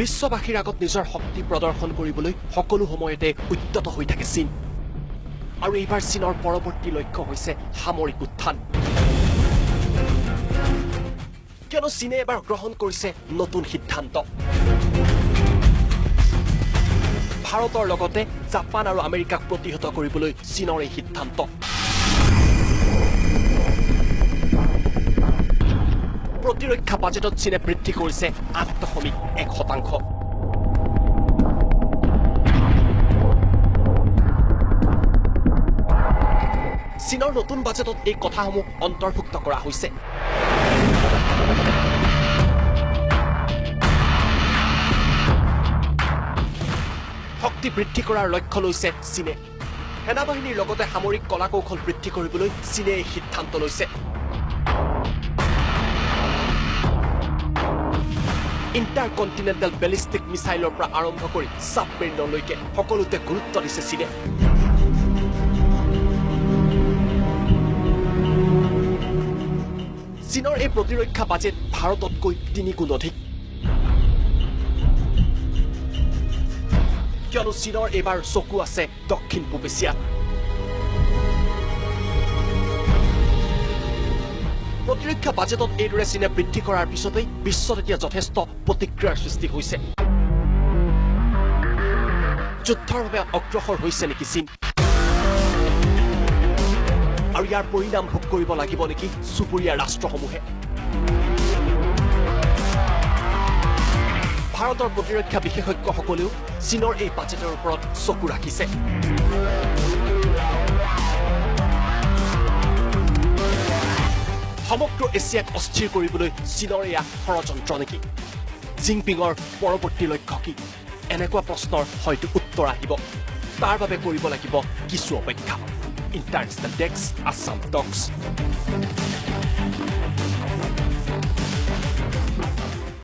বিশ্ববাসীৰ আগত নিজৰ শক্তি প্ৰদৰ্শন কৰিবলৈ সকলো সময়তে উদ্যত হৈ থাকে চীন আৰু এইবাৰ চীনৰ পৰৱৰ্তী লক্ষ্য হৈছে সামৰিক উত্থান কিয়নো চীনে এবাৰ গ্ৰহণ কৰিছে নতুন সিদ্ধান্ত ভাৰতৰ লগতে জাপান আৰু আমেৰিকাক প্ৰতিহত কৰিবলৈ চীনৰ এই সিদ্ধান্ত প্ৰতিৰক্ষা বাজেটত চীনে বৃদ্ধি কৰিছে 8.1%। চীনৰ নতুন বাজেটত এই কথাসমূহ অন্তৰ্ভুক্ত কৰা হৈছে শক্তি বৃদ্ধি কৰাৰ লক্ষ্য লৈছে চীনে সেনাবাহিনীৰ লগতে সামৰিক কলাকৌশল বৃদ্ধি কৰিবলৈ চীনে এই সিদ্ধান্ত লৈছে ইণ্টাৰকণ্টিনেণ্টেল বেলিষ্টিক মিছাইলৰ পৰা আৰম্ভ কৰি ছাবমেৰিনলৈকে সকলোতে গুৰুত্ব দিছে চীনে চীনৰ এই প্ৰতিৰক্ষা বাজেট ভাৰততকৈ 3 গুণ অধিক কিয়নো চীনৰ এইবাৰ চকু আছে দক্ষিণ পূব এছিয়াত প্ৰতিৰক্ষা বাজেটত এইদৰে চীনে বৃদ্ধি কৰাৰ পিছতেই বিশ্বত এতিয়া যথেষ্ট প্ৰতিক্ৰিয়াৰ সৃষ্টি হৈছে যুদ্ধৰ বাবে অগ্ৰসৰ হৈছে নেকি চীন আৰু ইয়াৰ পৰিণাম ভোগ কৰিব লাগিব নেকি চুবুৰীয়া ৰাষ্ট্ৰসমূহে ভাৰতৰ প্ৰতিৰক্ষা বিশেষজ্ঞসকলেও চীনৰ এই বাজেটৰ ওপৰত চকু ৰাখিছে সমগ্ৰ এছিয়াক অস্থিৰ কৰিবলৈ চীনৰ এয়া ষড়যন্ত্ৰ নেকি জিনপিঙৰ পৰৱৰ্তী লক্ষ্য কি এনেকুৱা প্ৰশ্নৰ হয়তো উত্তৰ আহিব তাৰ বাবে কৰিব লাগিব কিছু অপেক্ষা ইণ্টাৰনেশ্যনেল ডেস্ক আছাম টক্স